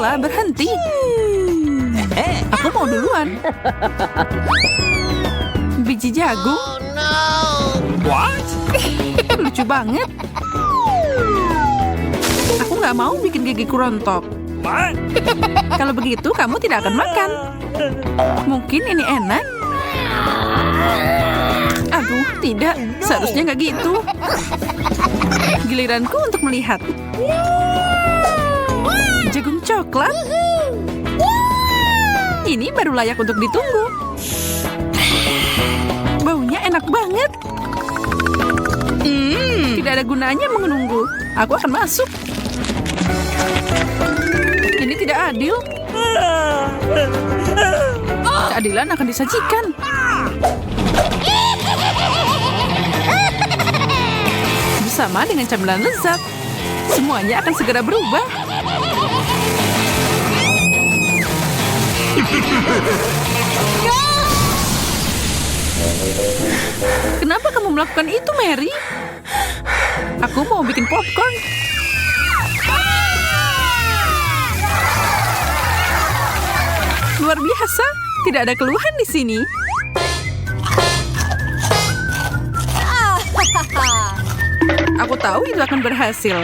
Ayolah, berhenti. Aku mau duluan. Biji jagung. What? Lucu banget. Aku nggak mau bikin gigiku rontok. What? Kalau begitu, kamu tidak akan makan. Mungkin ini enak. Aduh, tidak. Seharusnya nggak gitu. Giliranku untuk melihat. Jagung coklat. Ini baru layak untuk ditunggu. Baunya enak banget. Tidak ada gunanya menunggu. Aku akan masuk. Ini tidak adil. Keadilan akan disajikan. Bersama dengan camilan lezat, semuanya akan segera berubah. Kenapa kamu melakukan itu, Mary? Aku mau bikin popcorn. Luar biasa, tidak ada keluhan di sini. Aku tahu itu akan berhasil.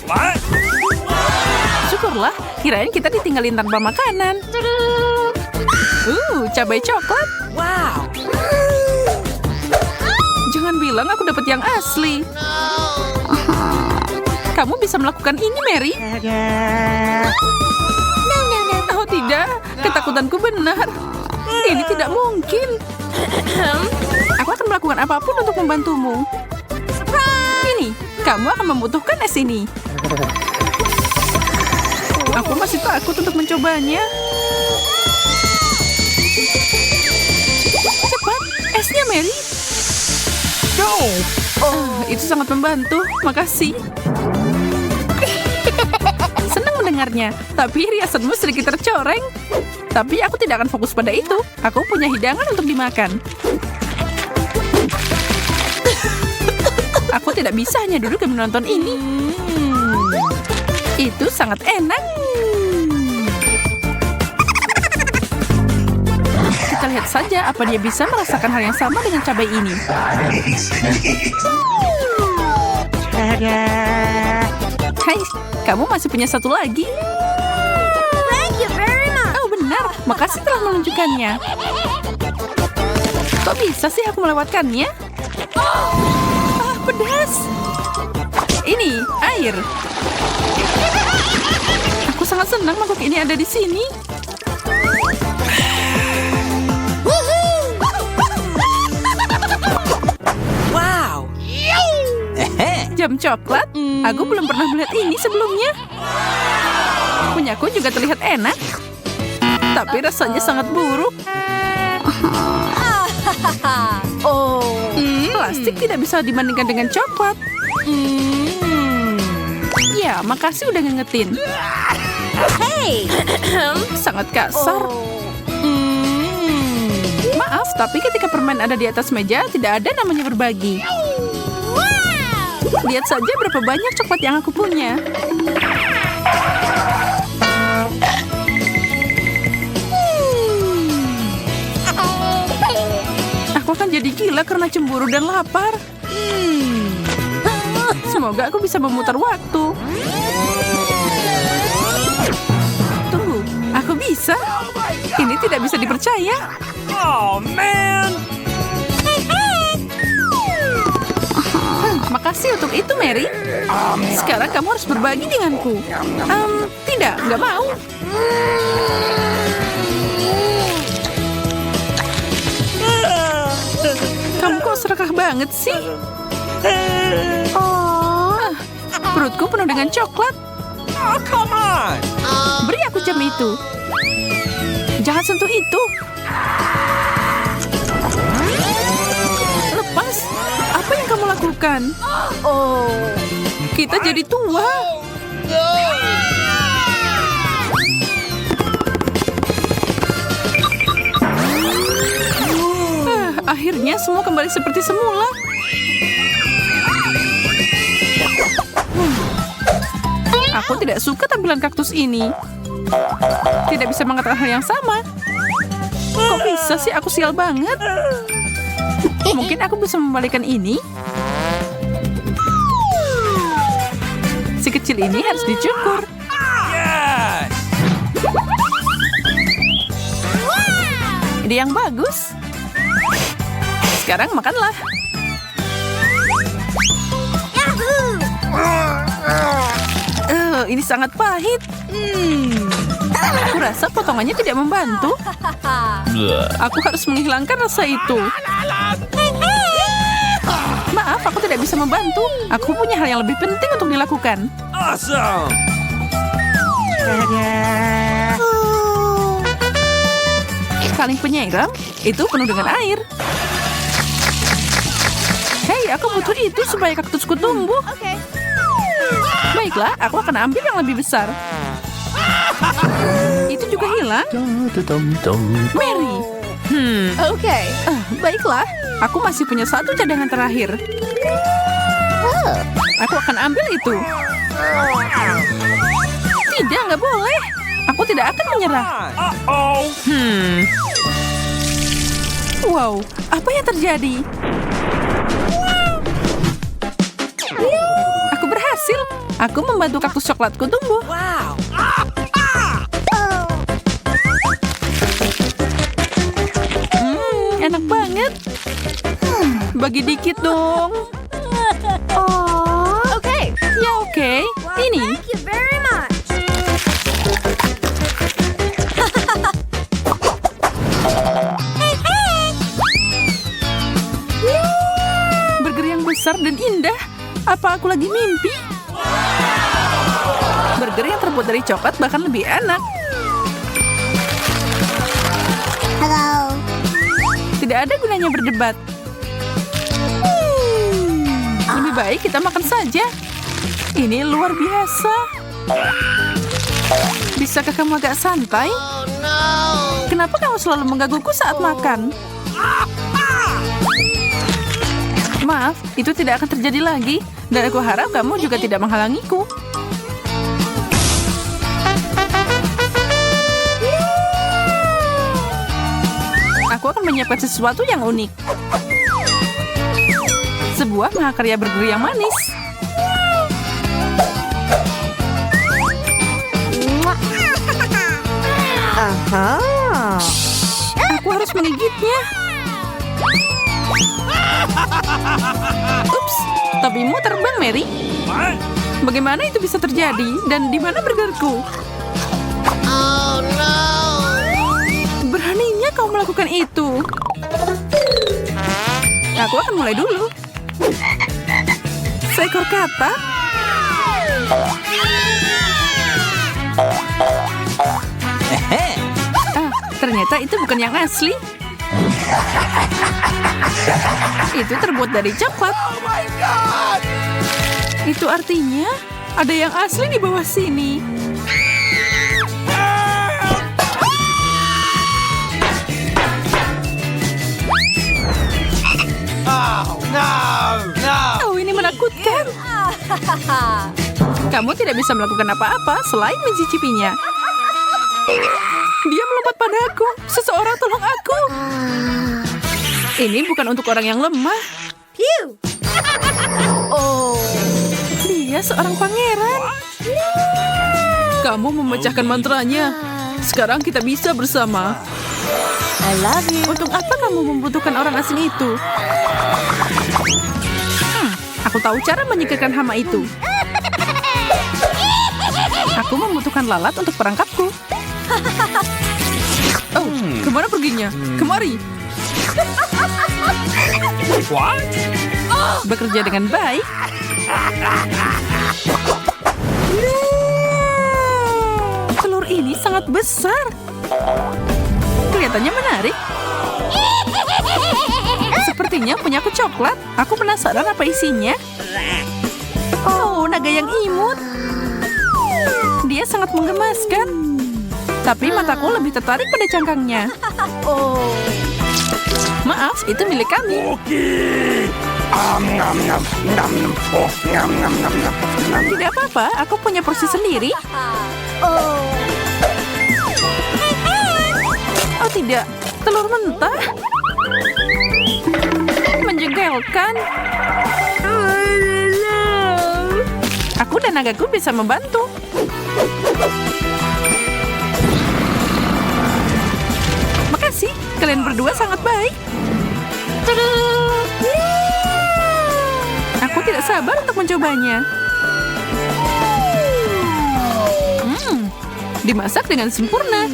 What? Syukurlah, kirain kita ditinggalin tanpa makanan. Cabai coklat. Wow. Jangan bilang aku dapat yang asli. Kamu bisa melakukan ini, Mary? Oh tidak, ketakutanku benar. Ini tidak mungkin. Aku akan melakukan apapun untuk membantumu. Ini, kamu akan membutuhkan es ini. Aku masih takut untuk mencobanya. Cepat, esnya, Mary. Itu sangat membantu. Makasih. Senang mendengarnya, tapi riasanmu sedikit tercoreng. Tapi aku tidak akan fokus pada itu. Aku punya hidangan untuk dimakan. Aku tidak bisa hanya duduk dan menonton ini. Itu sangat enak. Kita lihat saja apa dia bisa merasakan hal yang sama dengan cabai ini. Hai, kamu masih punya satu lagi. Oh benar, makasih telah menunjukkannya. Kok bisa sih aku melewatkannya? Pedas. Ini air. Aku sangat senang mangkuk ini ada di sini. Wow. Jam coklat? Aku belum pernah melihat ini sebelumnya. Punyaku juga terlihat enak. Tapi rasanya sangat buruk. Plastik tidak bisa dibandingkan dengan coklat. Ya, makasih udah ngingetin. Hey, sangat kasar. Maaf, tapi ketika permen ada di atas meja, tidak ada namanya berbagi. Lihat saja berapa banyak coklat yang aku punya. Aku akan jadi gila karena cemburu dan lapar. Semoga aku bisa memutar waktu. Tunggu, aku bisa. Ini tidak bisa dipercaya. Oh, man. Makasih untuk itu, Mary. Sekarang kamu harus berbagi denganku. Tidak, nggak mau. Kamu kok serakah banget sih? Perutku penuh dengan coklat. Oh, come on. Beri aku jam itu. Jangan sentuh itu. Lepas. Apa yang kamu lakukan? Kita jadi tua. Akhirnya semua kembali seperti semula. Aku tidak suka tampilan kaktus ini. Tidak bisa mengatakan hal yang sama. Kok bisa sih? Aku sial banget. Mungkin aku bisa membalikan ini. Si kecil ini harus dicukur. Yes! Ide yang bagus. Sekarang makanlah. Ini sangat pahit. Aku rasa potongannya tidak membantu. Aku harus menghilangkan rasa itu. Maaf, aku tidak bisa membantu. Aku punya hal yang lebih penting untuk dilakukan. Awesome! Kaleng penyiram itu penuh dengan air. Hei, aku butuh itu supaya kaktusku tumbuh. Baiklah, aku akan ambil yang lebih besar. Itu juga hilang. Mary. Baiklah, aku masih punya satu cadangan terakhir. Aku akan ambil itu. Tidak, nggak boleh. Aku tidak akan menyerah. Uh-oh! Wow, apa yang terjadi? Aku berhasil. Aku membantu kaktus coklatku tumbuh. Wow! Enak banget. Bagi dikit dong. Ya oke. Ini. Burger yang besar dan indah. Apa aku lagi mimpi? Burger yang terbuat dari coklat bahkan lebih enak. Tidak ada gunanya berdebat. Lebih baik kita makan saja. Ini luar biasa. Bisakah kamu agak santai? Kenapa kamu selalu menggangguku saat makan? Maaf, itu tidak akan terjadi lagi. Dan aku harap kamu juga tidak menghalangiku. Aku akan menyiapkan sesuatu yang unik. Sebuah mahakarya burger yang manis. Aku harus menggigitnya. Ups, topimu terbang, Mary. What? Bagaimana itu bisa terjadi? Dan di mana burgerku? Beraninya kau melakukan itu. Aku akan mulai dulu. Seekor katak. Ternyata itu bukan yang asli. Itu terbuat dari coklat. Itu artinya ada yang asli di bawah sini. Oh, no! No! Oh, ini menakutkan. Kamu tidak bisa melakukan apa-apa selain mencicipinya. Dia melompat padaku. Seseorang tolong aku. Ini bukan untuk orang yang lemah. Oh, dia seorang pangeran. Kamu memecahkan mantranya. Sekarang kita bisa bersama. Untuk apa kamu membutuhkan orang asing itu? Aku tahu cara menyingkirkan hama itu. Aku membutuhkan lalat untuk perangkapku. Oh, kemana perginya? Kemari. What? Bekerja dengan baik. Telur ini sangat besar. Kelihatannya menarik. Sepertinya punya aku coklat. Aku penasaran apa isinya. Oh, naga yang imut. Dia sangat menggemaskan. Tapi mataku lebih tertarik pada cangkangnya. Oh. Maaf, itu milik kami. Okay. Tidak apa-apa, aku punya porsi sendiri. Oh tidak, telur mentah. Menjegalkan. Aku dan nagaku bisa membantu. Makasih, kalian berdua sangat baik. Aku tidak sabar untuk mencobanya. Dimasak dengan sempurna.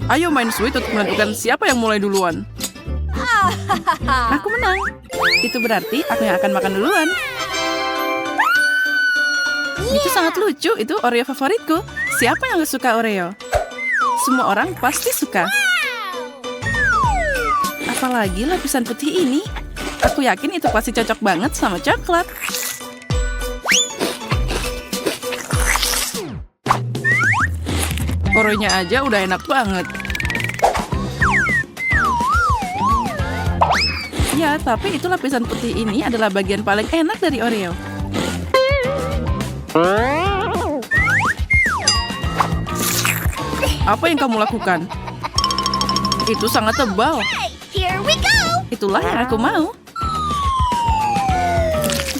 Ayo main sweet untuk menentukan siapa yang mulai duluan. Aku menang. Itu berarti aku yang akan makan duluan. Itu sangat lucu. Itu Oreo favoritku. Siapa yang gak suka Oreo? Semua orang pasti suka. Apalagi lapisan putih ini. Aku yakin itu pasti cocok banget sama coklat. Oreonya aja udah enak banget. Ya, tapi itu lapisan putih ini adalah bagian paling enak dari Oreo. Apa yang kamu lakukan? Itu sangat tebal. Here we go! Itulah yang aku mau.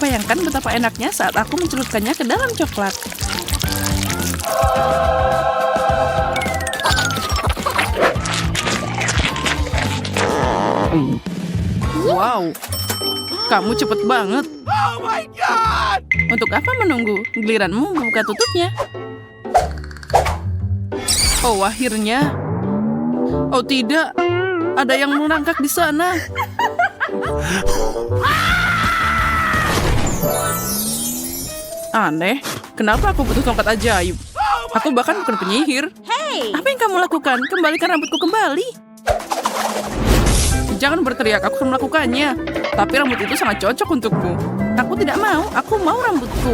Bayangkan betapa enaknya saat aku mencelupkannya ke dalam coklat. Wow, kamu cepet banget. Oh my god! Untuk apa menunggu? Giliranmu buka tutupnya. Oh, akhirnya. Oh tidak, ada yang merangkak di sana. Aneh, kenapa aku butuh tongkat ajaib? Aku bahkan bukan penyihir. Hey! Apa yang kamu lakukan? Kembalikan rambutku kembali. Jangan berteriak, aku akan melakukannya. Tapi rambut itu sangat cocok untukku. Aku tidak mau, aku mau rambutku.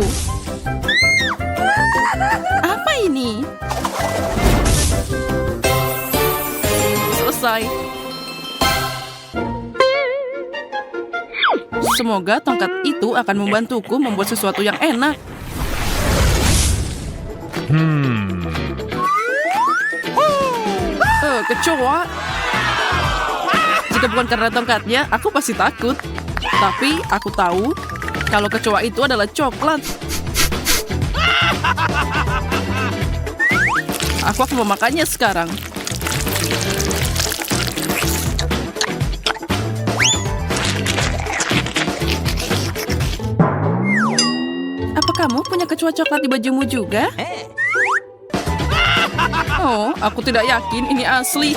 Apa ini? Selesai. Semoga tongkat itu akan membantuku membuat sesuatu yang enak. Kecoa. Jika bukan karena tongkatnya, aku pasti takut. Tapi aku tahu kalau kecoa itu adalah coklat. Aku akan memakannya sekarang. Apa kamu punya kecoa coklat di bajumu juga? Oh, aku tidak yakin ini asli.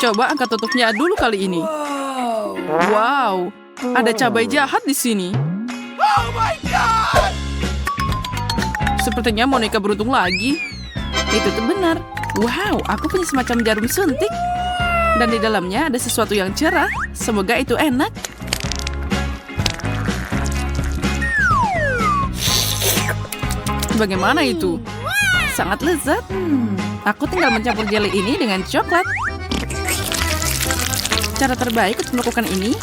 Coba angkat tutupnya dulu kali ini. Wow, ada cabai jahat di sini. Oh my god! Sepertinya Monica beruntung lagi. Itu tuh benar. Wow, aku punya semacam jarum suntik. Dan di dalamnya ada sesuatu yang cerah. Semoga itu enak. Bagaimana itu? Sangat lezat. Aku tinggal mencampur jelly ini dengan coklat. Cara terbaik untuk melakukan ini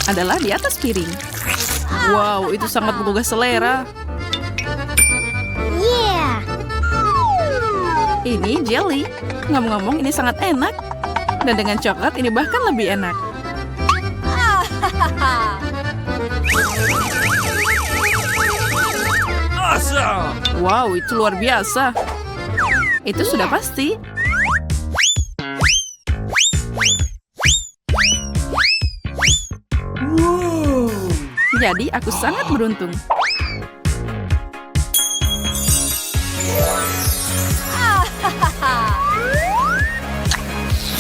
adalah di atas piring. Wow, itu sangat menggugah selera. Yeah! Ini jelly. Ngomong-ngomong, ini sangat enak. Dan dengan coklat, ini bahkan lebih enak. Awesome! Wow, itu luar biasa. Itu sudah pasti. Jadi, aku sangat beruntung.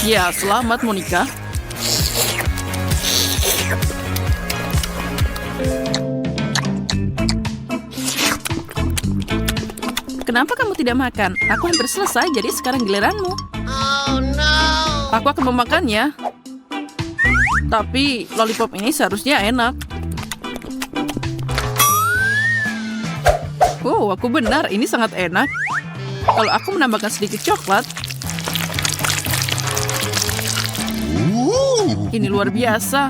Ya, selamat Monica. Kenapa kamu tidak makan? Aku hampir selesai, jadi sekarang giliranmu. Oh no! Aku akan memakannya. Tapi lollipop ini seharusnya enak. Oh, aku benar. Ini sangat enak. Kalau aku menambahkan sedikit coklat, Ini luar biasa.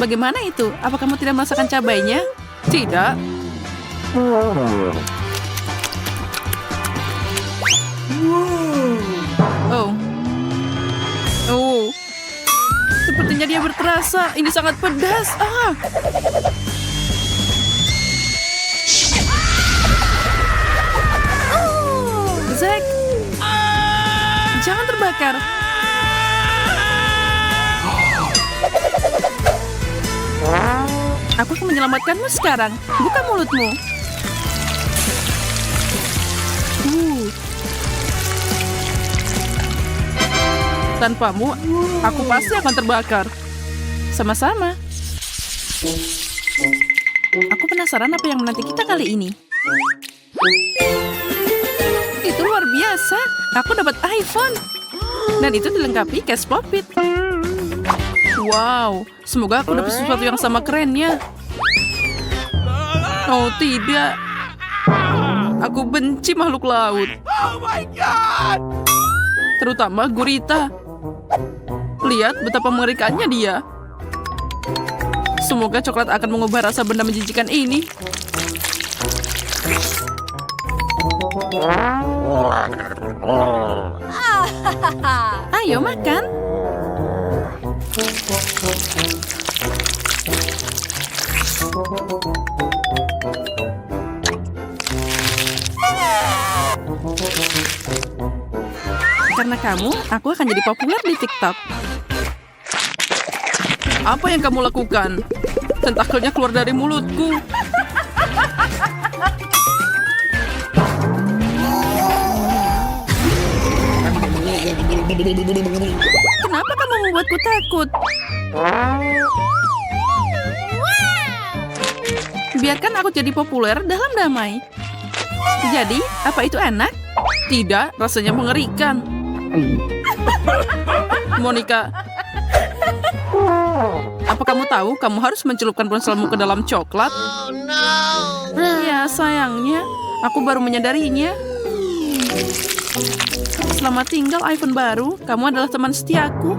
Bagaimana itu? Apa kamu tidak merasakan cabainya? Tidak. Oh. Oh. Sepertinya dia berterasa. Ini sangat pedas. Ah. Zack. Jangan terbakar. Aku akan menyelamatkanmu sekarang. Buka mulutmu. Tanpamu, aku pasti akan terbakar. Sama-sama. Aku penasaran apa yang menanti kita kali ini. Itu luar biasa. Aku dapat iPhone. Dan itu dilengkapi case pop-it. Wow, semoga aku dapat sesuatu yang sama kerennya. Oh tidak. Aku benci makhluk laut. Oh my God! Terutama gurita. Lihat betapa mengerikannya dia. Semoga coklat akan mengubah rasa benda menjijikan ini. Ayo makan. Karena kamu, aku akan jadi populer di TikTok. Apa yang kamu lakukan? Tentakelnya keluar dari mulutku. Kenapa kamu membuatku takut? Biarkan aku jadi populer dalam damai. Jadi, apa itu enak? Tidak, rasanya mengerikan. Monica, apa kamu tahu kamu harus mencelupkan ponselmu ke dalam coklat? Oh no! Ya, sayangnya, aku baru menyadarinya. Selamat tinggal iPhone baru, kamu adalah teman setiaku.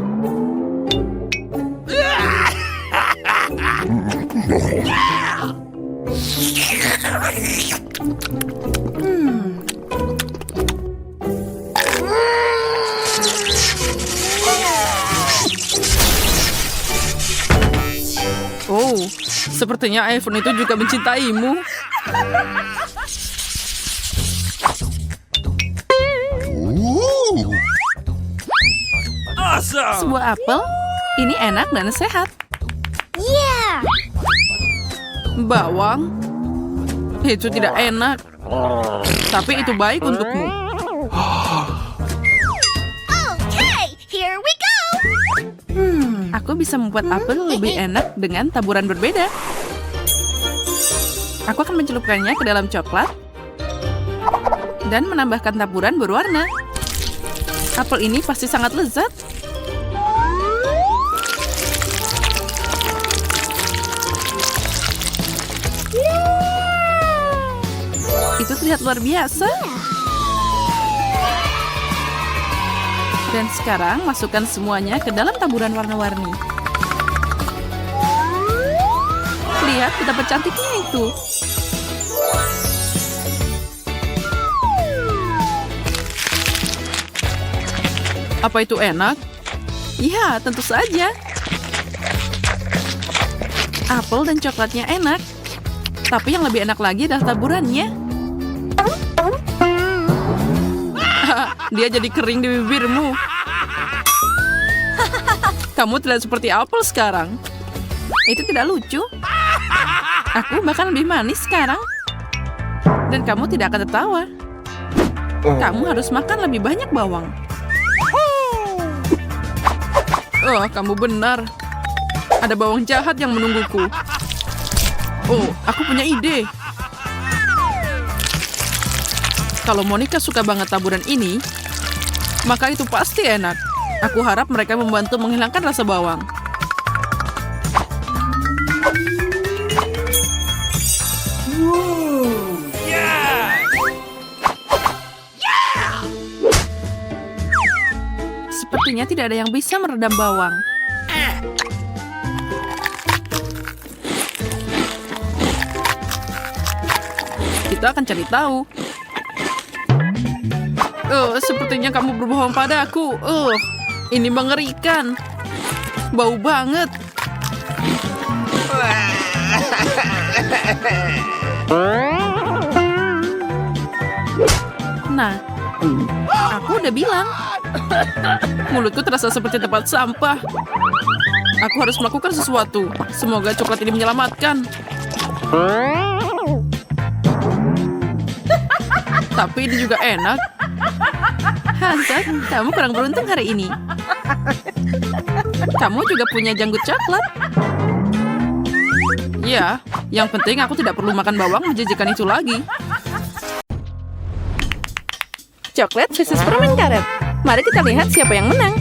Oh, sepertinya iPhone itu juga mencintaimu. Awesome! Sebuah apel, ini enak dan sehat. Yeah! Bawang, itu tidak enak. Tapi itu baik untukmu. Okay, here we go! Aku bisa membuat apel lebih enak dengan taburan berbeda. Aku akan mencelupkannya ke dalam coklat dan menambahkan taburan berwarna. Apel ini pasti sangat lezat. Itu terlihat luar biasa. Dan sekarang masukkan semuanya ke dalam taburan warna-warni. Lihat betapa cantiknya itu. Apa itu enak? Ya, tentu saja. Apel dan coklatnya enak. Tapi yang lebih enak lagi adalah taburannya. Dia jadi kering di bibirmu. Kamu terlihat seperti apel sekarang. Itu tidak lucu. Aku bahkan lebih manis sekarang. Dan kamu tidak akan tertawa. Kamu harus makan lebih banyak bawang. Oh, kamu benar. Ada bawang jahat yang menungguku. Oh, aku punya ide. Kalau Monica suka banget taburan ini, maka itu pasti enak. Aku harap mereka membantu menghilangkan rasa bawang. Yeah! Sepertinya tidak ada yang bisa meredam bawang. Kita akan cari tahu. Sepertinya kamu berbohong padaku. Ini mengerikan. Bau banget. Nah, aku udah bilang. Mulutku terasa seperti tempat sampah. Aku harus melakukan sesuatu. Semoga coklat ini menyelamatkan. Tapi ini juga enak. Hanset, kamu kurang beruntung hari ini. Kamu juga punya janggut coklat. Ya, yang penting aku tidak perlu makan bawang menjajakan itu lagi. Coklat versus permen karet. Mari kita lihat siapa yang menang.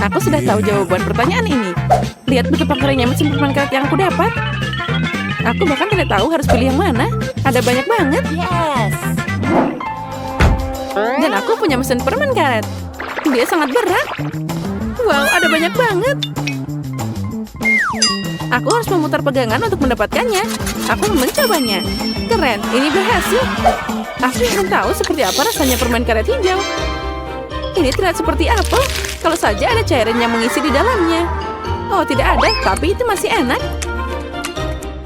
Aku sudah tahu jawaban pertanyaan ini. Lihat betapa kerennya mesin permen karet yang aku dapat. Aku bahkan tidak tahu harus pilih yang mana. Ada banyak banget. Yes. Dan aku punya mesin permen karet. Dia sangat berat. Wow, ada banyak banget. Aku harus memutar pegangan untuk mendapatkannya. Aku mencobanya. Keren, ini berhasil. Aku ingin tahu seperti apa rasanya permen karet hijau. Ini terlihat seperti apel. Kalau saja ada cairan yang mengisi di dalamnya. Oh, tidak ada, tapi itu masih enak.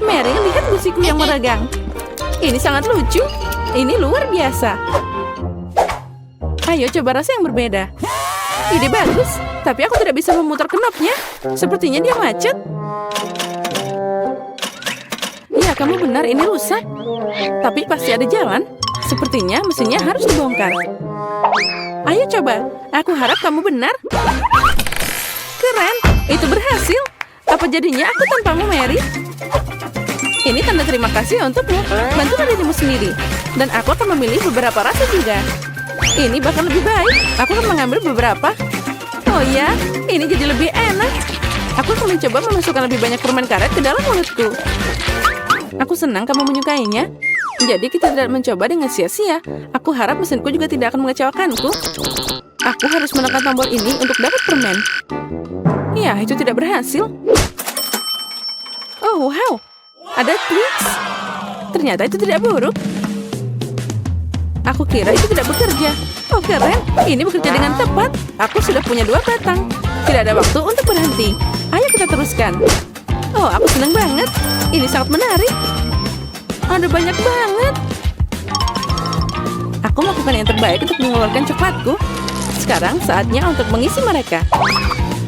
Mary, lihat gusiku yang meregang. Ini sangat lucu. Ini luar biasa. Ayo coba rasa yang berbeda. Ide bagus, tapi aku tidak bisa memutar knopnya. Sepertinya dia macet. Ya, kamu benar, ini rusak. Tapi pasti ada jalan. Sepertinya mesinnya harus dibongkar. Ayo coba, aku harap kamu benar. Keren, itu berhasil. Apa jadinya aku tanpamu, Mary? Ini tanda terima kasih untukmu. Bantulah dirimu sendiri. Dan aku akan memilih beberapa rasa juga. Ini bahkan lebih baik. Aku akan mengambil beberapa. Oh ya, ini jadi lebih enak. Aku akan mencoba memasukkan lebih banyak permen karet ke dalam mulutku. Aku senang kamu menyukainya. Jadi kita tidak mencoba dengan sia-sia. Aku harap mesinku juga tidak akan mengecewakanku. Aku harus menekan tombol ini untuk dapat permen. Ya, itu tidak berhasil. Oh, wow. Ada tweaks. Ternyata itu tidak buruk. Aku kira itu tidak bekerja. Oh, keren. Ini bekerja dengan tepat. Aku sudah punya 2 batang. Tidak ada waktu untuk berhenti. Ayo kita teruskan. Oh, aku senang banget. Ini sangat menarik. Ada banyak banget. Aku melakukan yang terbaik untuk mengeluarkan coklatku. Sekarang saatnya untuk mengisi mereka.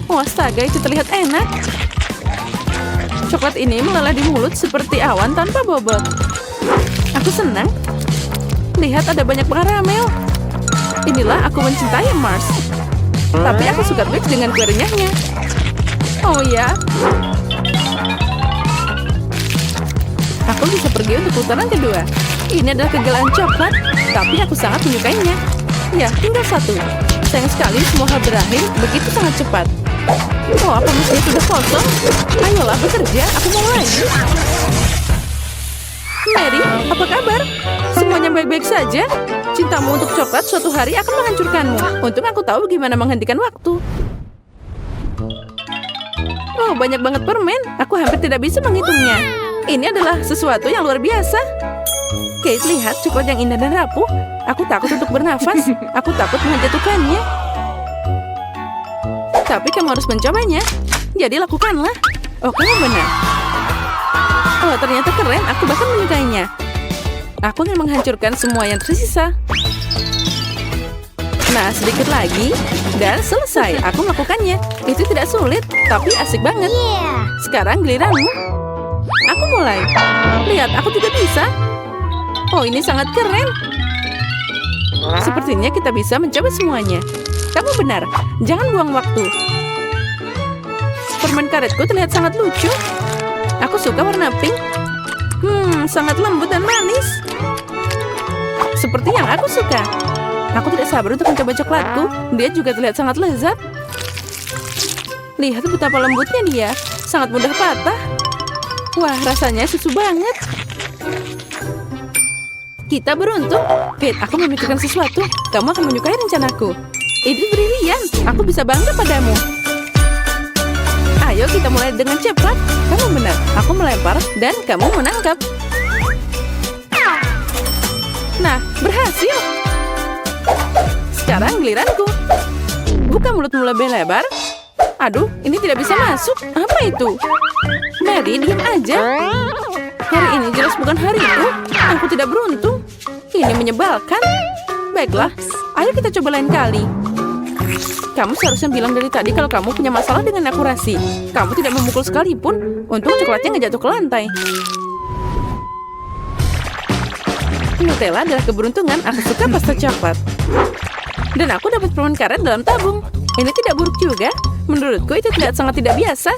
Oh, astaga, itu terlihat enak. Coklat ini meleleh di mulut seperti awan tanpa bobot. Aku senang. Lihat, ada banyak karamel. Inilah aku mencintai Mars. Tapi aku suka Twix dengan kue renyahnya. Oh ya. Aku bisa pergi untuk putaran kedua. Ini adalah kegagalan coklat, tapi aku sangat menyukainya. Ya, tinggal 1. Sayang sekali semua hal berakhir begitu sangat cepat. Oh, apa mesinnya sudah kosong? Ayolah bekerja, aku mau lagi. Mary, apa kabar? Semuanya baik-baik saja? Cintamu untuk coklat suatu hari akan menghancurkanmu. Untung aku tahu gimana menghentikan waktu. Oh, banyak banget permen. Aku hampir tidak bisa menghitungnya. Ini adalah sesuatu yang luar biasa. Kate, lihat coklat yang indah dan rapuh. Aku takut untuk bernafas. Aku takut menjatuhkannya. Tapi kamu harus mencobanya. Jadi lakukanlah. Oh, kamu benar. Oh, ternyata keren. Aku bahkan menyukainya. Aku ingin menghancurkan semua yang tersisa. Nah, sedikit lagi. Dan selesai. Aku melakukannya. Itu tidak sulit, tapi asik banget. Sekarang giliranmu. Aku mulai. Lihat, aku juga bisa. Oh, ini sangat keren. Sepertinya kita bisa mencoba semuanya. Kamu benar. Jangan buang waktu. Permen karetku terlihat sangat lucu. Aku suka warna pink. Sangat lembut dan manis. Seperti yang aku suka. Aku tidak sabar untuk mencoba coklatku. Dia juga terlihat sangat lezat. Lihat betapa lembutnya dia. Sangat mudah patah. Wah, rasanya susu banget. Kita beruntung. Kate, aku memikirkan sesuatu. Kamu akan menyukai rencanaku. Ini brilian. Aku bisa bangga padamu. Ayo kita mulai dengan cepat. Kamu benar. Aku melempar dan kamu menangkap. Nah, berhasil. Sekarang giliranku. Buka mulutmu lebih lebar. Aduh, ini tidak bisa masuk. Apa itu? Mary, diam aja. Hari ini jelas bukan hariku. Aku tidak beruntung. Ini menyebalkan. Baiklah, ayo kita coba lain kali. Kamu seharusnya bilang dari tadi kalau kamu punya masalah dengan akurasi. Kamu tidak memukul sekalipun. Untung coklatnya nggak jatuh ke lantai. Nutella adalah keberuntungan. Aku suka pasta coklat. Dan aku dapat permen karet dalam tabung. Ini tidak buruk juga. Menurutku itu sangat tidak biasa.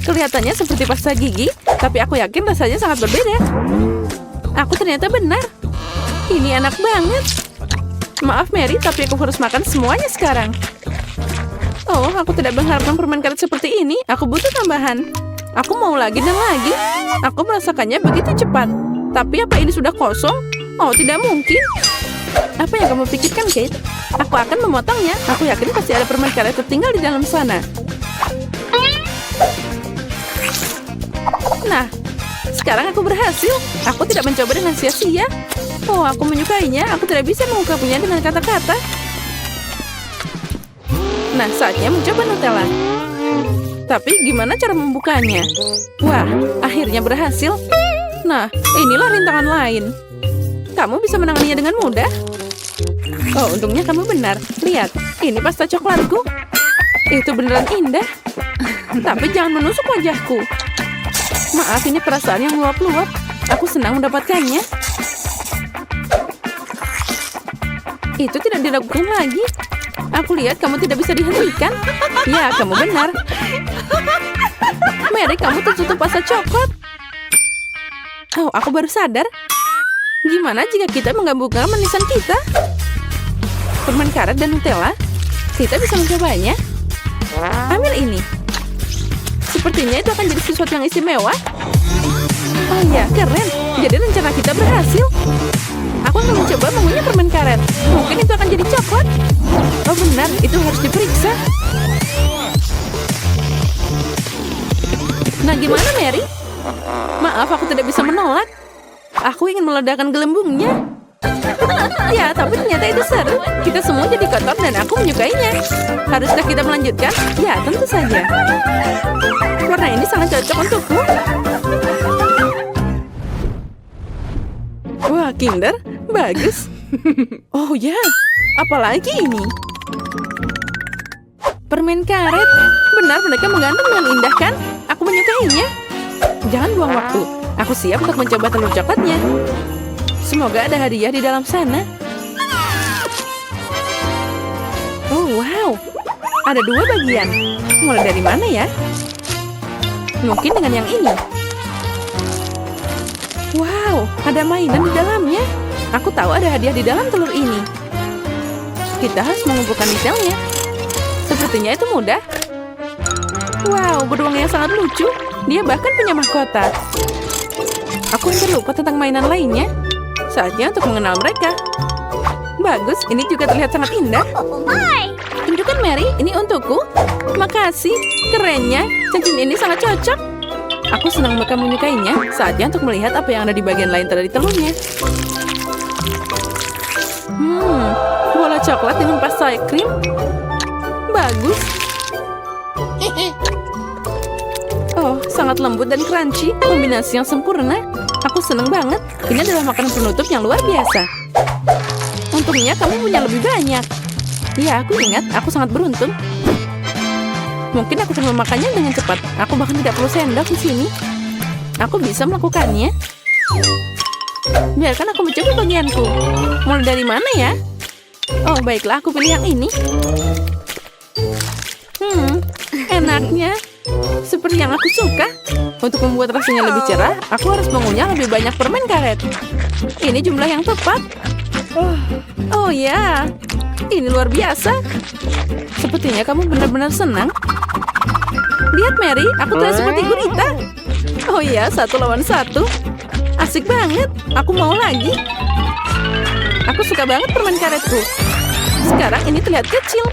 Kelihatannya seperti pasta gigi, tapi aku yakin rasanya sangat berbeda. Aku ternyata benar. Ini enak banget. Maaf Mary, tapi aku harus makan semuanya sekarang. Oh, aku tidak mengharapkan permen karet seperti ini. Aku butuh tambahan. Aku mau lagi dan lagi. Aku merasakannya begitu cepat. Tapi apa ini sudah kosong? Oh, tidak mungkin. Apa yang kamu pikirkan, Kate? Aku akan memotongnya. Aku yakin pasti ada permen karet tertinggal di dalam sana. Nah, sekarang aku berhasil. Aku tidak mencoba dengan sia-sia. Oh, aku menyukainya. Aku tidak bisa mengungkapnya dengan kata-kata. Nah, saatnya mencoba Nutella. Tapi gimana cara membukanya? Wah, akhirnya berhasil. Nah, inilah rintangan lain. Kamu bisa menanganinya dengan mudah. Oh, untungnya kamu benar. Lihat, ini pasta coklatku. Itu beneran indah. Tapi jangan menusuk wajahku. Maaf, ini perasaan yang meluap-luap. Aku senang mendapatkannya. Itu tidak diragukan lagi. Aku lihat kamu tidak bisa dihentikan. Ya, kamu benar. Mary, kamu tertutup pasta coklat. Oh, aku baru sadar. Gimana jika kita menggabungkan manisan kita? Permen karet dan Nutella. Kita bisa mencobanya. Ambil ini. Sepertinya itu akan jadi sesuatu yang istimewa. Oh iya, keren. Jadi rencana kita berhasil. Aku akan mencoba mengunyah permen karet. Mungkin itu akan jadi coklat. Oh benar, itu harus diperiksa. Nah, gimana Mary? Maaf, aku tidak bisa menolak. Aku ingin meledakkan gelembungnya. Ya, tapi ternyata itu seru. Kita semua jadi kotor dan aku menyukainya. Haruskah kita melanjutkan? Ya, tentu saja. Warna ini sangat cocok untukku. Wah, Kinder, bagus. Oh ya, apalagi ini? Permen karet. Benar, mereka menggantung dengan indah kan? Aku menyukainya. Jangan buang waktu. Aku siap untuk mencoba telur coklatnya. Semoga ada hadiah di dalam sana. Oh, wow. Ada 2 bagian. Mulai dari mana ya? Mungkin dengan yang ini. Wow, ada mainan di dalamnya. Aku tahu ada hadiah di dalam telur ini. Kita harus mengumpulkan detailnya. Sepertinya itu mudah. Wow, beruang yang sangat lucu. Dia bahkan punya mahkota. Aku hampir lupa tentang mainan lainnya. Saatnya untuk mengenal mereka. Bagus, ini juga terlihat sangat indah. Tunjukkan Mary, ini untukku. Makasih, kerennya. Cincin ini sangat cocok. Aku senang mereka menyukainya. Saatnya untuk melihat apa yang ada di bagian lain dari telurnya. Bola coklat dengan pasta krim. Bagus. Oh, sangat lembut dan crunchy. Kombinasi yang sempurna. Aku senang banget. Ini adalah makanan penutup yang luar biasa. Untungnya kamu punya lebih banyak. Ya, aku ingat. Aku sangat beruntung. Mungkin aku akan memakannya dengan cepat. Aku bahkan tidak perlu sendok di sini. Aku bisa melakukannya. Biarkan aku mencoba bagianku. Mulai dari mana ya? Oh, baiklah. Aku pilih yang ini. Enaknya. Seperti yang aku suka. Untuk membuat rasanya lebih cerah, aku harus mengunyah lebih banyak permen karet. Ini jumlah yang tepat. Oh ya, ini luar biasa. Sepertinya kamu benar-benar senang. Lihat Mary, aku terlihat seperti gurita. Oh iya, 1 lawan 1. Asik banget, aku mau lagi. Aku suka banget permen karetku. Sekarang ini terlihat kecil.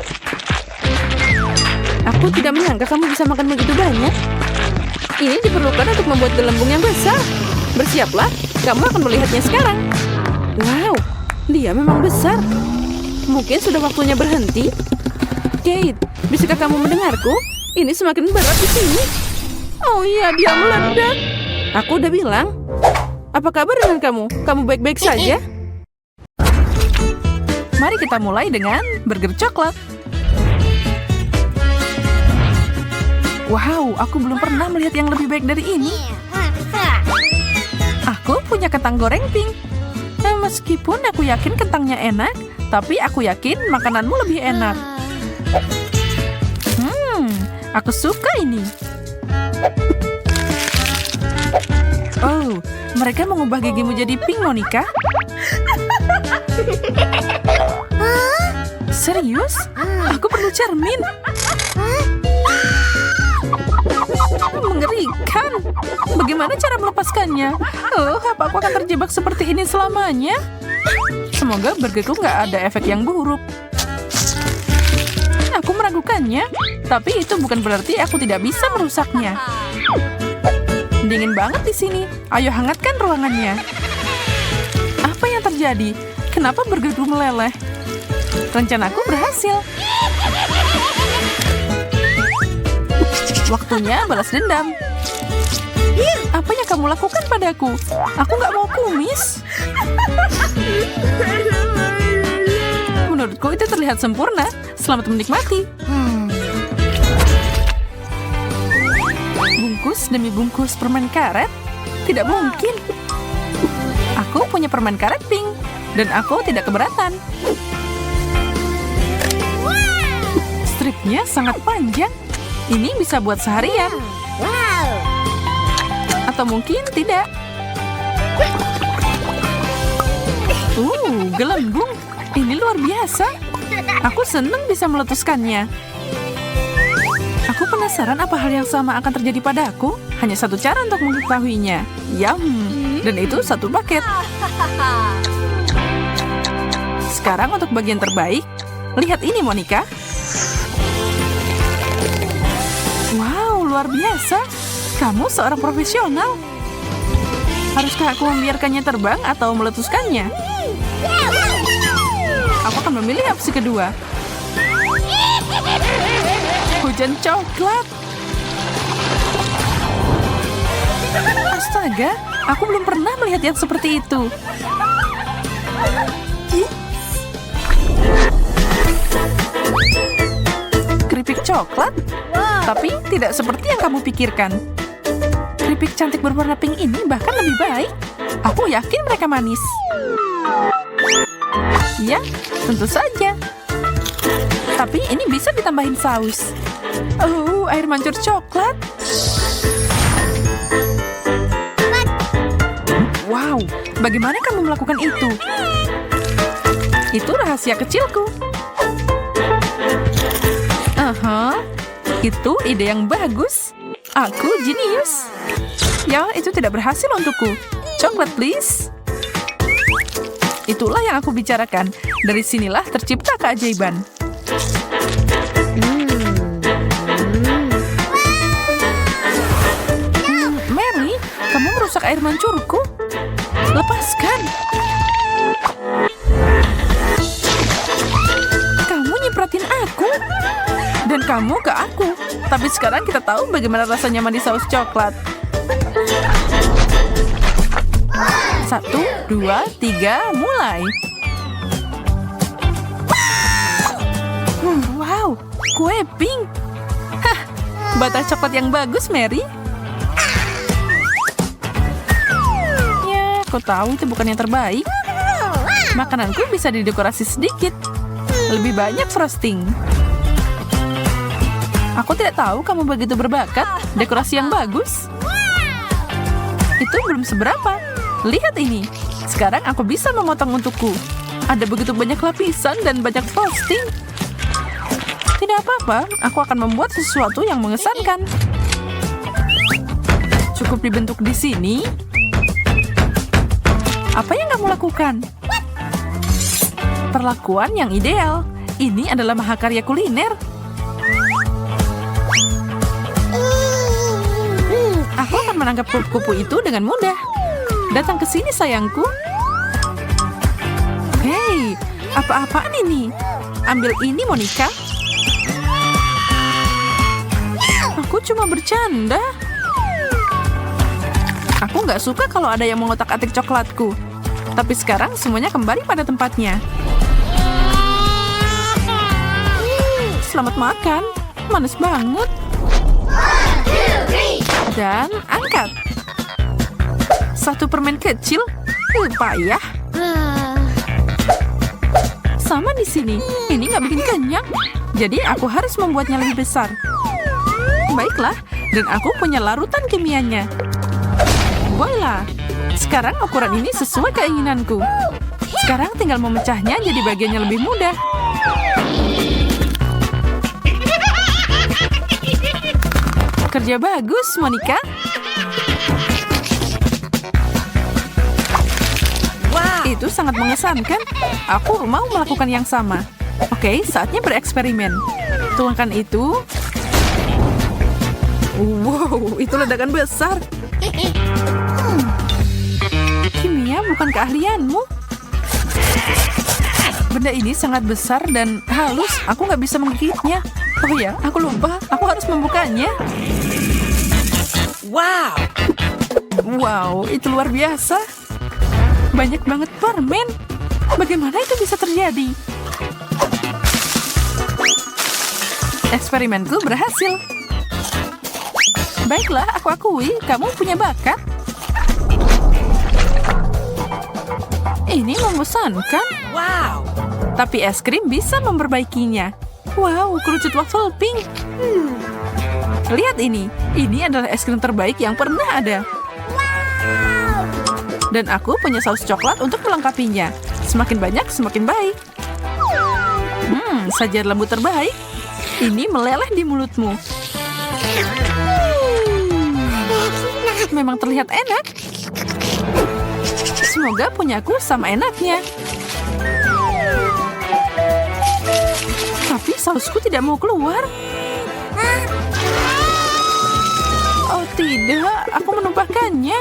Aku tidak menyangka kamu bisa makan begitu banyak. Ini diperlukan untuk membuat gelembung yang besar. Bersiaplah, kamu akan melihatnya sekarang. Wow, dia memang besar. Mungkin sudah waktunya berhenti. Kate, bisakah kamu mendengarku? Ini semakin berat di sini. Oh iya, dia meledak. Aku udah bilang. Apa kabar dengan kamu? Kamu baik-baik saja? Mari kita mulai dengan burger coklat. Wow, aku belum pernah melihat yang lebih baik dari ini. Aku punya kentang goreng pink. Meskipun aku yakin kentangnya enak, tapi aku yakin makananmu lebih enak. Aku suka ini. Oh, mereka mengubah gigimu jadi pink, Monica. Serius? Aku perlu cermin. Mengerikan. Bagaimana cara melepaskannya? Oh, apa aku akan terjebak seperti ini selamanya? Semoga burgerku nggak ada efek yang buruk. Aku meragukannya, tapi itu bukan berarti aku tidak bisa merusaknya. Dingin banget di sini. Ayo hangatkan ruangannya. Apa yang terjadi? Kenapa burgerku meleleh? Rencanaku berhasil. Waktunya balas dendam. Apa yang kamu lakukan padaku? Aku nggak mau kumis. Menurutku itu terlihat sempurna. Selamat menikmati. Bungkus demi bungkus permen karet? Tidak mungkin. Aku punya permen karet pink. Dan aku tidak keberatan. Stripnya sangat panjang. Ini bisa buat seharian. Atau mungkin tidak. Gelembung. Ini luar biasa. Aku senang bisa meletuskannya. Aku penasaran apa hal yang sama akan terjadi padaku. Hanya satu cara untuk mengetahuinya. Yum. Dan itu satu paket. Sekarang untuk bagian terbaik. Lihat ini, Monica. Wow, luar biasa. Kamu seorang profesional. Haruskah aku membiarkannya terbang atau meletuskannya? Aku akan memilih opsi kedua. Hujan coklat. Astaga, aku belum pernah melihat yang seperti itu. Keripik coklat? Tapi tidak seperti yang kamu pikirkan. Keripik cantik berwarna pink ini bahkan lebih baik. Aku yakin mereka manis. Ya, tentu saja. Tapi ini bisa ditambahin saus. Oh, air mancur coklat. Wow, bagaimana kamu melakukan itu? Itu rahasia kecilku. Itu ide yang bagus. Aku jenius. Ya, itu tidak berhasil untukku. Coklat, please. Itulah yang aku bicarakan. Dari sinilah tercipta keajaiban. Mary, kamu merusak air mancurku. Lepaskan. Kamu nyipratin aku. Dan kamu ke aku. Tapi sekarang kita tahu bagaimana rasanya mandi saus coklat. 1, 2, 3, mulai. Wow, kue pink. Hah, bata coklat yang bagus, Mary. Ya, kau tahu itu bukan yang terbaik. Makananku bisa didekorasi sedikit. Lebih banyak frosting. Aku tidak tahu kamu begitu berbakat. Dekorasi yang bagus. Itu belum seberapa. Lihat ini. Sekarang aku bisa memotong untukku. Ada begitu banyak lapisan dan banyak frosting. Tidak apa-apa, aku akan membuat sesuatu yang mengesankan. Cukup dibentuk di sini. Apa yang kamu lakukan? Perlakuan yang ideal. Ini adalah mahakarya kuliner. Aku akan menangkap kupu-kupu itu dengan mudah. Datang ke sini, sayangku. Hei, apa-apaan ini? Ambil ini, Monica. Aku cuma bercanda. Aku nggak suka kalau ada yang mengotak-atik coklatku. Tapi sekarang semuanya kembali pada tempatnya. Selamat makan. Manis banget. Dan angkat. Satu permen kecil. Payah. Sama di sini. Ini nggak bikin kenyang. Jadi aku harus membuatnya lebih besar. Baiklah. Dan aku punya larutan kimianya. Voila. Sekarang ukuran ini sesuai keinginanku. Sekarang tinggal memecahnya jadi bagiannya lebih mudah. Kerja bagus, Monica. Wow. Itu sangat mengesankan. Aku mau melakukan yang sama. Oke, saatnya bereksperimen. Tuangkan itu. Wow, itu ledakan besar. Kimia bukan keahlianmu. Benda ini sangat besar dan halus. Aku nggak bisa menggigitnya. Oh ya, aku lupa. Aku harus membukanya. Wow. Wow, itu luar biasa. Banyak banget permen. Bagaimana itu bisa terjadi? Eksperimenku berhasil. Baiklah, aku akui kamu punya bakat. Ini membosankan. Wow. Tapi es krim bisa memperbaikinya. Wow, kerucut waffle pink. Lihat ini. Ini adalah es krim terbaik yang pernah ada. Dan aku punya saus coklat untuk melengkapinya. Semakin banyak, semakin baik. Sajian lembut terbaik. Ini meleleh di mulutmu. Memang terlihat enak. Semoga punyaku sama enaknya. Tapi sausku tidak mau keluar. Oh tidak, aku menumpahkannya.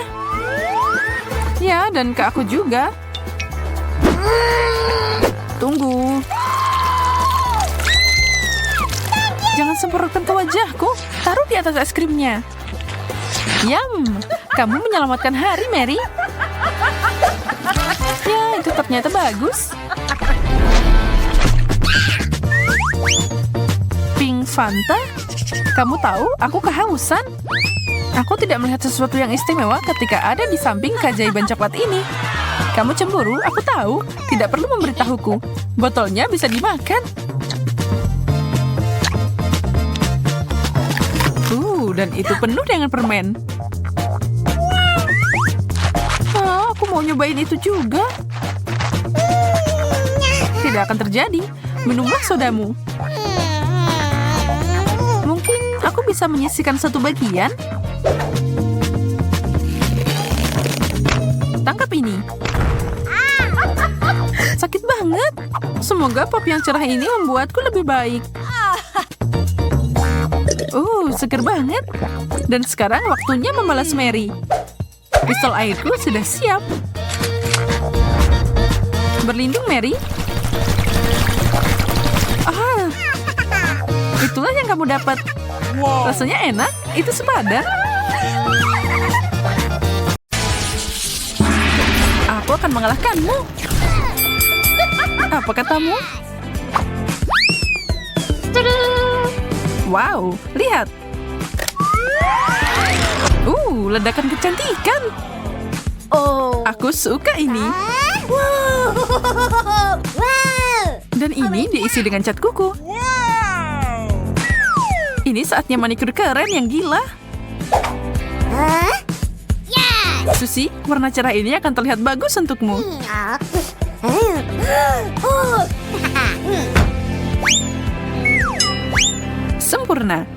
Ya, dan ke aku juga. Tunggu. Jangan semprotkan ke wajahku. Taruh di atas es krimnya. Yum, kamu menyelamatkan hari, Mary. Ya, itu ternyata bagus. Pink Fanta? Kamu tahu, aku kehausan. Aku tidak melihat sesuatu yang istimewa ketika ada di samping keajaiban coklat ini. Kamu cemburu, aku tahu. Tidak perlu memberitahuku. Botolnya bisa dimakan. Dan itu penuh dengan permen. Aku mau nyobain itu juga. Tidak akan terjadi. Minumlah sodamu. Mungkin aku bisa menyisihkan satu bagian. Tangkap ini. Sakit banget. Semoga pop yang cerah ini membuatku lebih baik. Seger banget. Dan sekarang waktunya membalas Mary. Pistol airku sudah siap. Berlindung, Mary. Itulah yang kamu dapat. Wow. Rasanya enak. Itu sepadan. Aku akan mengalahkanmu. Apa katamu? Wow, lihat. Ledakan kecantikan. Aku suka ini. Dan ini diisi dengan cat kuku. Ini saatnya manikur keren yang gila. Susie, warna cerah ini akan terlihat bagus untukmu. Sempurna.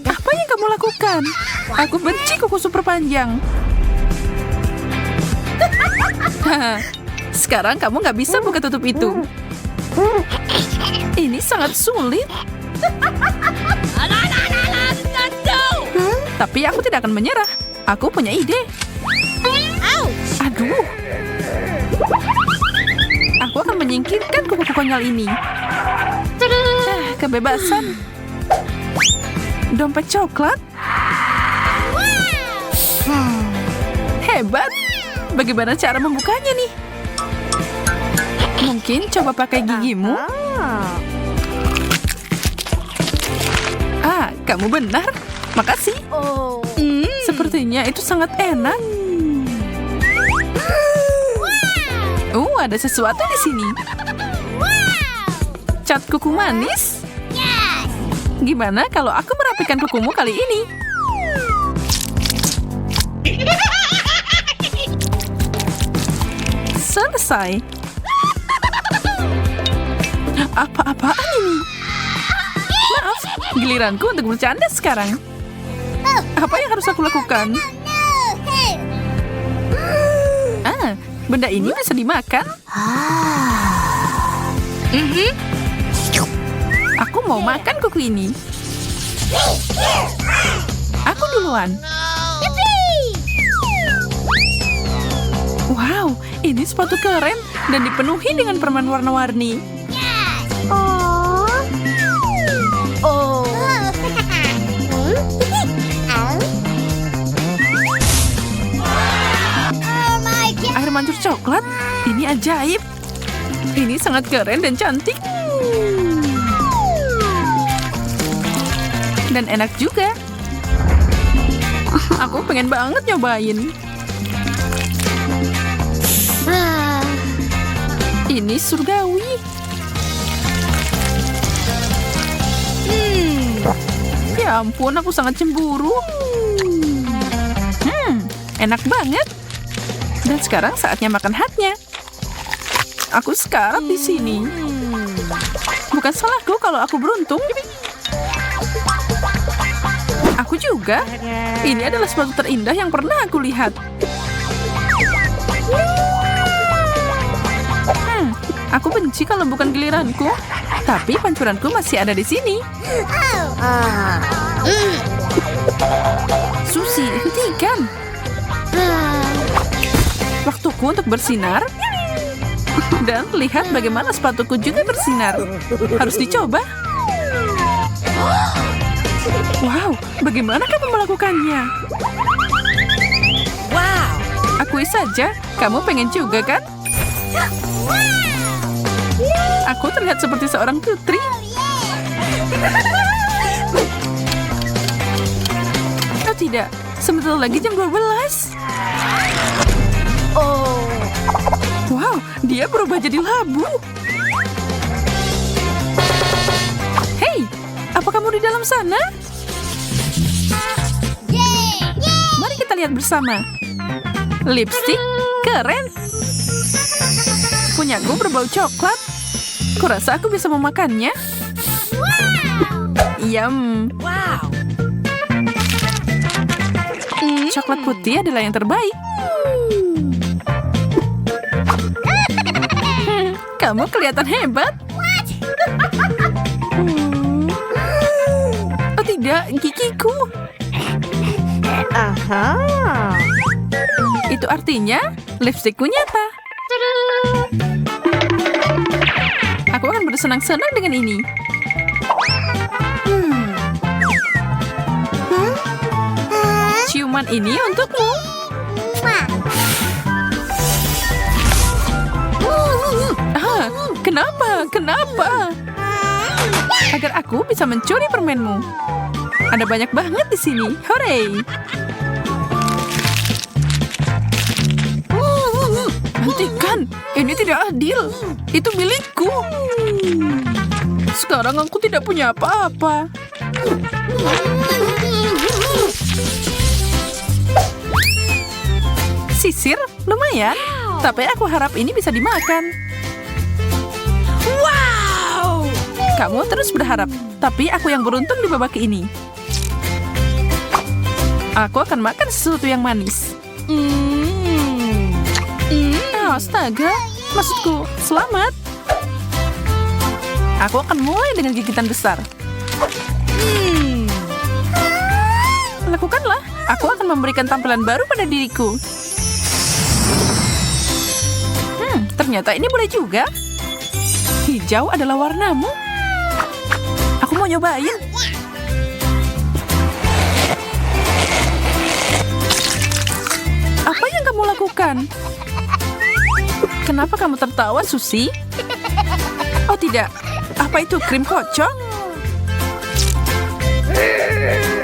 Apa yang kamu lakukan? Aku benci kuku super panjang. Sekarang kamu nggak bisa buka tutup itu. Ini sangat sulit. Tapi aku tidak akan menyerah. Aku punya ide. Aduh. Aku akan menyingkirkan kuku konyol ini. Kebebasan. Dompet coklat. Hebat. Bagaimana cara membukanya nih? Mungkin coba pakai gigimu. Kamu benar. Makasih. Sepertinya itu sangat enak. Ada sesuatu di sini. Cat kuku manis. Gimana kalau aku merapikan kukumu kali ini? Selesai. Apa-apaan ini? Maaf, giliranku untuk bercanda sekarang. Apa yang harus aku lakukan? Benda ini bisa dimakan. Aku mau makan kuku ini. Aku duluan. Wow, ini sepatu keren dan dipenuhi dengan permen warna-warni. Air mancur coklat, ini ajaib. Ini sangat keren dan cantik. Dan enak juga. Aku pengen banget nyobain. Ini surgawi. Ya ampun, aku sangat cemburu. Enak banget. Dan sekarang saatnya makan hatnya. Aku sekarat di sini. Bukan salahku kalau aku beruntung. Aku juga. Ini adalah sepatu terindah yang pernah aku lihat. Aku benci kalau bukan giliranku. Tapi pancuranku masih ada di sini. Susi, hentikan. Waktuku untuk bersinar. Dan lihat bagaimana sepatuku juga bersinar. Harus dicoba. Wow, bagaimana kamu melakukannya? Wow, akui saja, kamu pengen juga kan? Aku terlihat seperti seorang putri. Oh tidak, sebentar lagi jam 12. Wow, dia berubah jadi labu. Hei, apa kamu di dalam sana? Mari kita lihat bersama. Lipstik keren. Punyaku berbau coklat. Kurasa aku bisa memakannya. Yum. Wow. Coklat putih adalah yang terbaik. Kamu kelihatan hebat. Oh tidak, gigiku. Itu artinya lipstikku nyata. Aku akan bersenang-senang dengan ini. Ciuman ini untukmu. Kenapa? Agar aku bisa mencuri permenmu. Ada banyak banget di sini. Hore! Hentikan! Ini tidak adil. Itu milikku. Sekarang aku tidak punya apa-apa. Sisir, lumayan. Tapi aku harap ini bisa dimakan. Wow! Kamu terus berharap, tapi aku yang beruntung di babak ini. Aku akan makan sesuatu yang manis. Astaga, Maksudku, selamat. Aku akan mulai dengan gigitan besar. Lakukanlah. Aku akan memberikan tampilan baru pada diriku. Ternyata ini boleh juga. Hijau adalah warnamu. Aku mau nyobain. Apa yang kamu lakukan? Kenapa kamu tertawa, Susi? Oh tidak, apa itu krim kocok?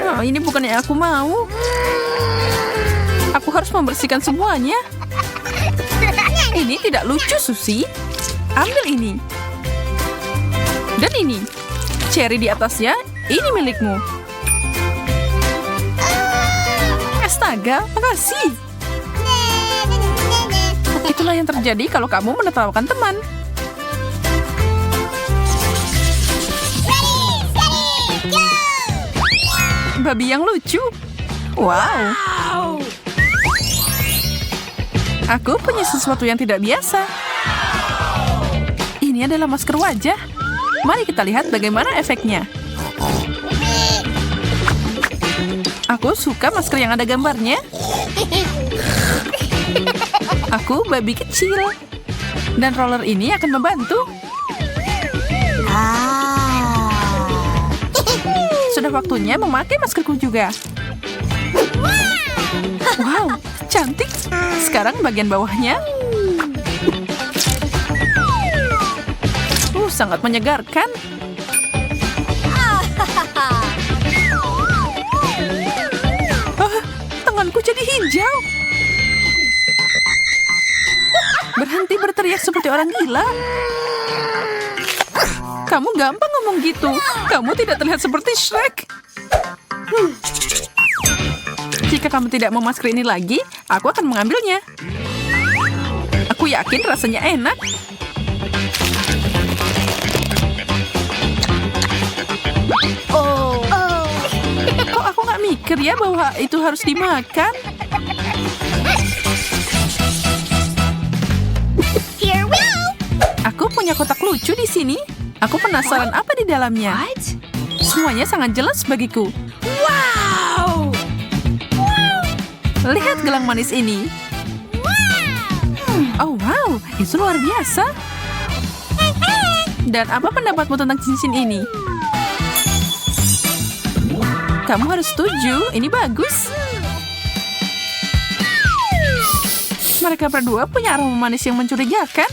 Oh, ini bukan yang aku mau. Aku harus membersihkan semuanya. Ini tidak lucu, Susi. Ambil ini. Dan ini. Cherry di atasnya, ini milikmu. Astaga, makasih. Itulah yang terjadi kalau kamu menertawakan teman. Babi yang lucu. Wow. Aku punya sesuatu yang tidak biasa. Ini adalah masker wajah. Mari kita lihat bagaimana efeknya. Aku suka masker yang ada gambarnya. Aku babi kecil. Dan roller ini akan membantu. Sudah waktunya memakai maskerku juga. Wow, cantik. Sekarang bagian bawahnya. Sangat menyegarkan. Tanganku jadi hijau. Berhenti berteriak seperti orang gila. Kamu gampang ngomong gitu. Kamu tidak terlihat seperti Shrek. Jika kamu tidak mau masker ini lagi, aku akan mengambilnya. Aku yakin rasanya enak. Kok aku nggak mikir ya bahwa itu harus dimakan? Here we go. Aku punya kotak lucu di sini. Aku penasaran apa di dalamnya. Semuanya sangat jelas bagiku. Wow. Lihat gelang manis ini. Oh wow, itu luar biasa. Dan apa pendapatmu tentang cincin ini? Kamu harus setuju, ini bagus. Mereka berdua punya aroma manis yang mencurigakan.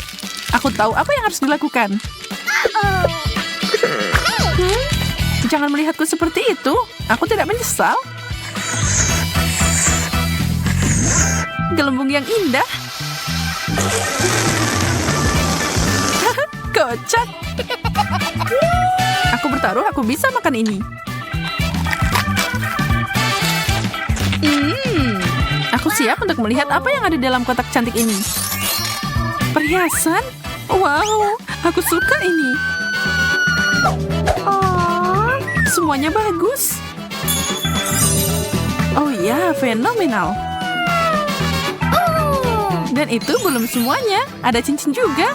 Aku tahu apa yang harus dilakukan. Jangan melihatku seperti itu. Aku tidak menyesal. Gelembung yang indah. Kocak. Aku bertaruh aku bisa makan ini. Aku siap untuk melihat apa yang ada dalam kotak cantik ini. Perhiasan? Wow, aku suka ini. Semuanya bagus. Oh ya, fenomenal. Dan itu belum semuanya. Ada cincin juga.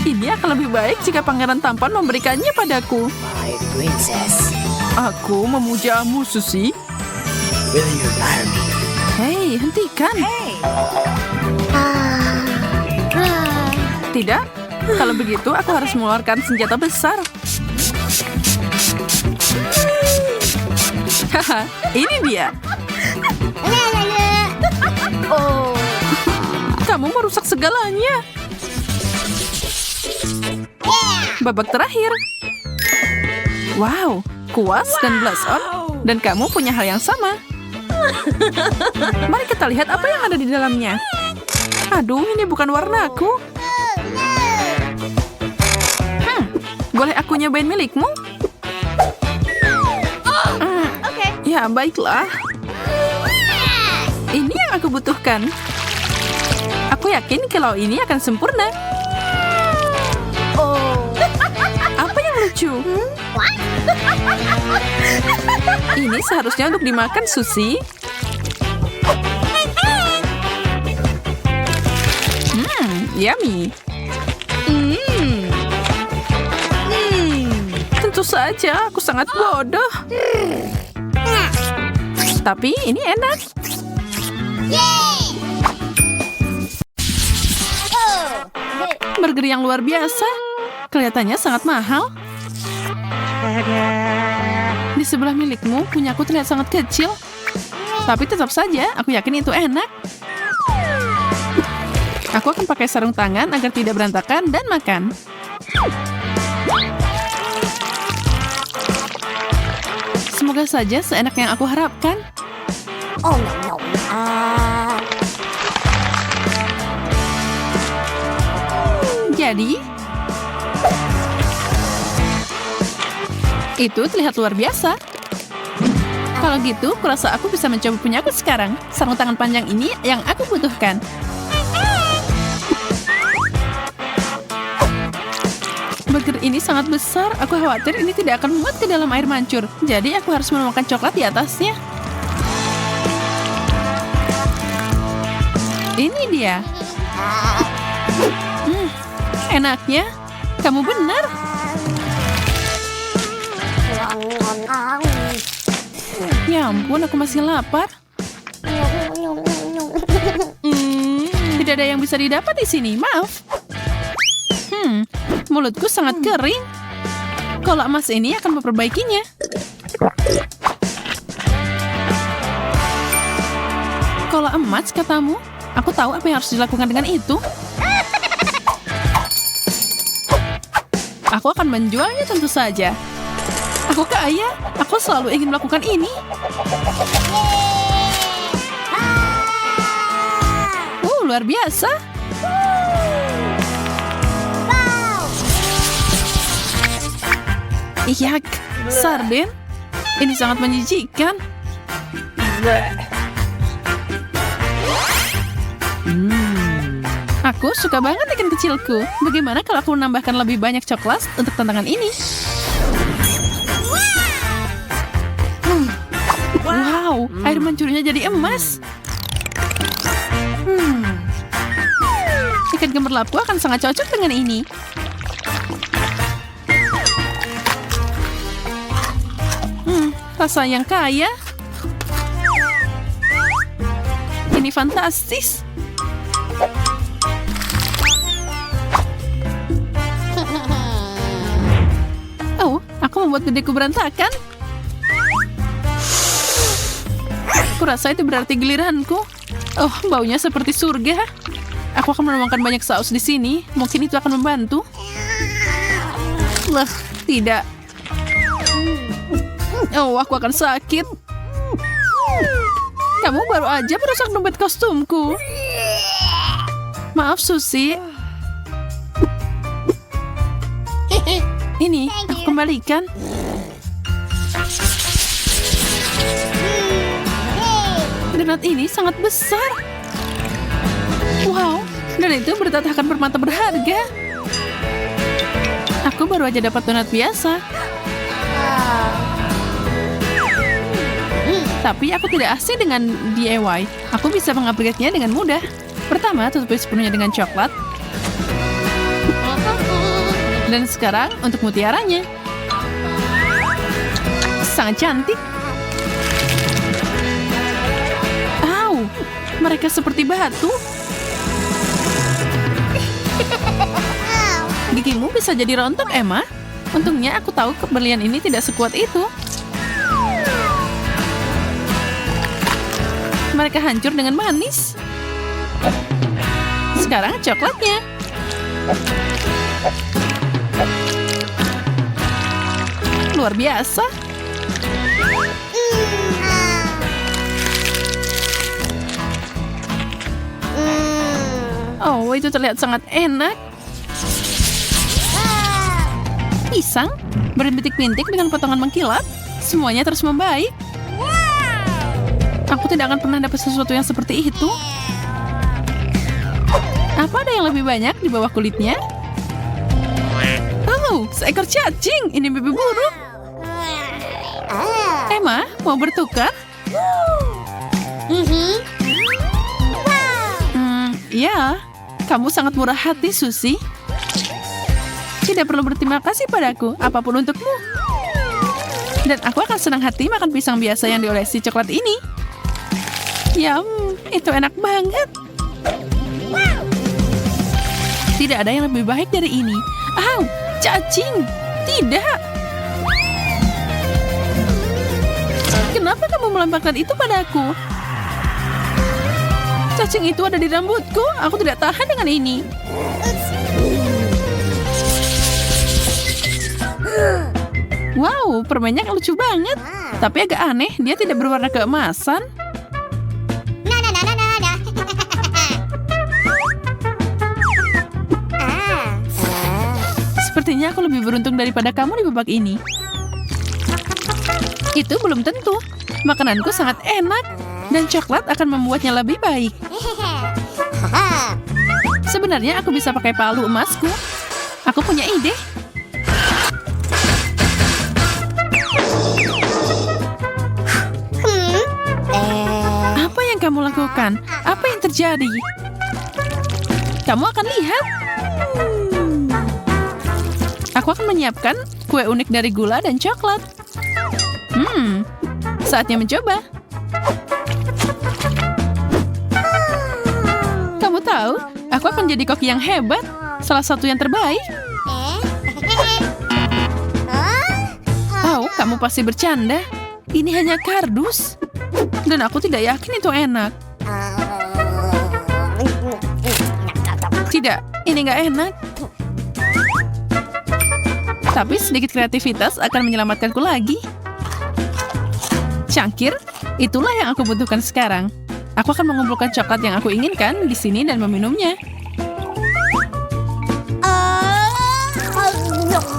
Ini akan lebih baik jika pangeran tampan memberikannya padaku. My princess, Aku memujamu, Susi. will you marry me? Hei, hentikan. Tidak? Kalau begitu, aku harus mengeluarkan senjata besar. Haha, ini dia. Kamu merusak segalanya. Babak terakhir. Wow, kuas dan blush on. Dan kamu punya hal yang sama. Mari kita lihat apa yang ada di dalamnya. Aduh, ini bukan warnaku. Boleh aku nyobain milikmu? Ya, baiklah. Ini yang aku butuhkan. Aku yakin kalau ini akan sempurna. Apa yang lucu? Ini seharusnya untuk dimakan, Susi. Yummy. Tentu saja, aku sangat bodoh. Tapi ini enak. Burger yang luar biasa. Kelihatannya sangat mahal. Di sebelah milikmu, punyaku terlihat sangat kecil. Tapi tetap saja, aku yakin itu enak. Aku akan pakai sarung tangan agar tidak berantakan dan makan. Semoga saja seenak yang aku harapkan. Oh no. Jadi, itu terlihat luar biasa. Kalau gitu, kurasa aku bisa mencoba punyaku sekarang. Sarung tangan panjang ini yang aku butuhkan. Burger ini sangat besar. Aku khawatir ini tidak akan muat ke dalam air mancur. Jadi aku harus menuangkan coklat di atasnya. Ini dia. Enaknya. Kamu benar. Ya ampun, aku masih lapar. Tidak ada yang bisa didapat di sini. Maaf. Mulutku sangat kering. Kola emas ini akan memperbaikinya. Kola emas, katamu? Aku tahu apa yang harus dilakukan dengan itu. Aku akan menjualnya tentu saja. Aku kaya. Aku selalu ingin melakukan ini. Luar biasa. Yak, sarden. Ini sangat menjijikkan. Aku suka banget ikan kecilku. Bagaimana kalau aku menambahkan lebih banyak coklat untuk tantangan ini? Wow, air mancurnya jadi emas. Ikan gemerlapku akan sangat cocok dengan ini. Rasa yang kaya. Ini fantastis. Oh, aku membuat bedeku berantakan. Kurasa itu berarti giliranku. Oh, baunya seperti surga. Aku akan menuangkan banyak saus di sini. Mungkin itu akan membantu. Lah, tidak. Oh, aku akan sakit. Kamu baru aja merusak dompet kostumku. Maaf, Susi. Ini, aku kembalikan. Donat ini sangat besar. Wow, dan itu bertatakan permata berharga. Aku baru aja dapat donat biasa. Tapi aku tidak asing dengan DIY. Aku bisa mengupgrade-nya dengan mudah. Pertama, tutupi sepenuhnya dengan coklat. Dan sekarang untuk mutiaranya. Sangat cantik. Au, mereka seperti batu. Gigimu bisa jadi rontok, Emma. Untungnya aku tahu keberlian ini tidak sekuat itu. Mereka hancur dengan manis. Sekarang coklatnya. Luar biasa. Oh, itu terlihat sangat enak. Pisang berbintik-bintik dengan potongan mengkilap. Semuanya terus membaik. Aku tidak akan pernah dapat sesuatu yang seperti itu. Apa ada yang lebih banyak di bawah kulitnya? Oh, seekor cacing. Ini mimpi buruk. Emma, mau bertukar? Ya. Kamu sangat murah hati, Susie. Tidak perlu berterima kasih padaku, apapun untukmu. Dan aku akan senang hati makan pisang biasa yang diolesi coklat ini. Yum, itu enak banget. Tidak ada yang lebih baik dari ini. Au, cacing. Tidak. Kenapa kamu melemparkan itu padaku? Cacing itu ada di rambutku. Aku tidak tahan dengan ini. Wow, permennya lucu banget. Tapi agak aneh, dia tidak berwarna keemasan. Na na na na na na. Sepertinya aku lebih beruntung daripada kamu di babak ini. Itu belum tentu. Makananku sangat enak, dan coklat akan membuatnya lebih baik. Sebenarnya aku bisa pakai palu emasku. Aku punya ide. Apa yang kamu lakukan? Apa yang terjadi? Kamu akan lihat. Aku akan menyiapkan kue unik dari gula dan coklat. Saatnya mencoba. Kamu tahu, aku akan jadi koki yang hebat. Salah satu yang terbaik. Tahu, kamu pasti bercanda. Ini hanya kardus. Dan aku tidak yakin itu enak. Tidak, ini nggak enak. Tapi sedikit kreativitas akan menyelamatkanku lagi. Cangkir, itulah yang aku butuhkan sekarang. Aku akan mengumpulkan coklat yang aku inginkan di sini dan meminumnya.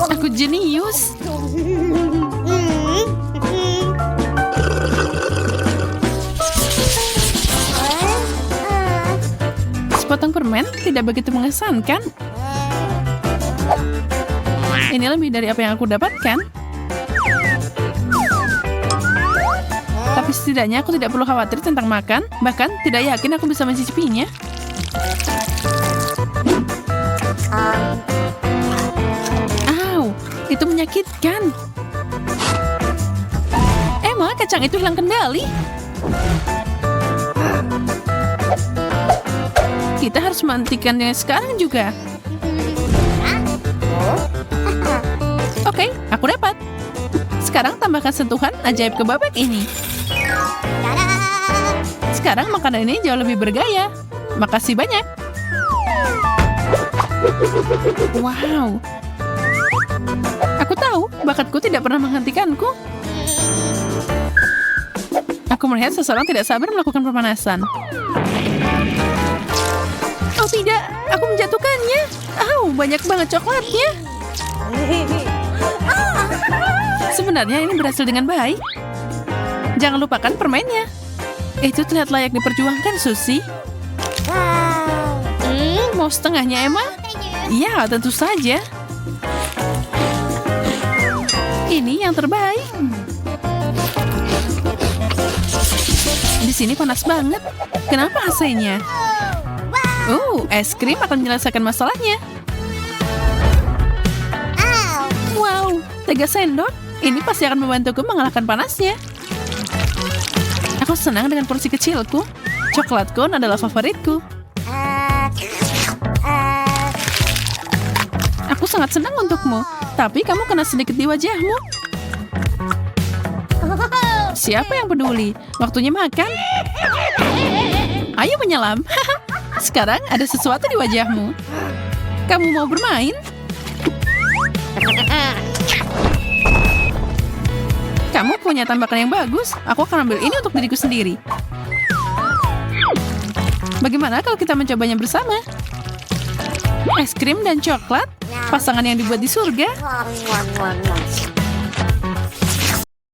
Aku jenius. Sepotong permen tidak begitu mengesankan. Ini lebih dari apa yang aku dapatkan. Tapi setidaknya aku tidak perlu khawatir tentang makan. Bahkan tidak yakin aku bisa mencicipinya. Au, itu menyakitkan. Emma, kacang itu hilang kendali. Kita harus menghentikannya sekarang juga. Oke, aku dapat. Sekarang tambahkan sentuhan ajaib ke babak ini. Sekarang makanan ini jauh lebih bergaya. Makasih banyak. Wow. Aku tahu, bakatku tidak pernah menghentikanku. Aku melihat seseorang tidak sabar melakukan pemanasan. Oh tidak, aku menjatuhkannya. Banyak banget coklatnya. Sebenarnya ini berhasil dengan baik. Jangan lupakan permennya. Itu terlihat layak diperjuangkan, Susie. Mau setengahnya, Emma? Iya, tentu saja. Ini yang terbaik. Di sini panas banget. Kenapa AC-nya? Es krim akan menyelesaikan masalahnya. Wow, 3 sendok. Ini pasti akan membantuku mengalahkan panasnya. Aku senang dengan porsi kecilku. Coklat cone adalah favoritku. Aku sangat senang untukmu. Tapi kamu kena sedikit di wajahmu. Siapa yang peduli? Waktunya makan. Ayo menyelam. Sekarang ada sesuatu di wajahmu. Kamu mau bermain? Kamu punya tambakan yang bagus. Aku akan ambil ini untuk diriku sendiri. Bagaimana kalau kita mencobanya bersama? Es krim dan coklat, pasangan yang dibuat di surga.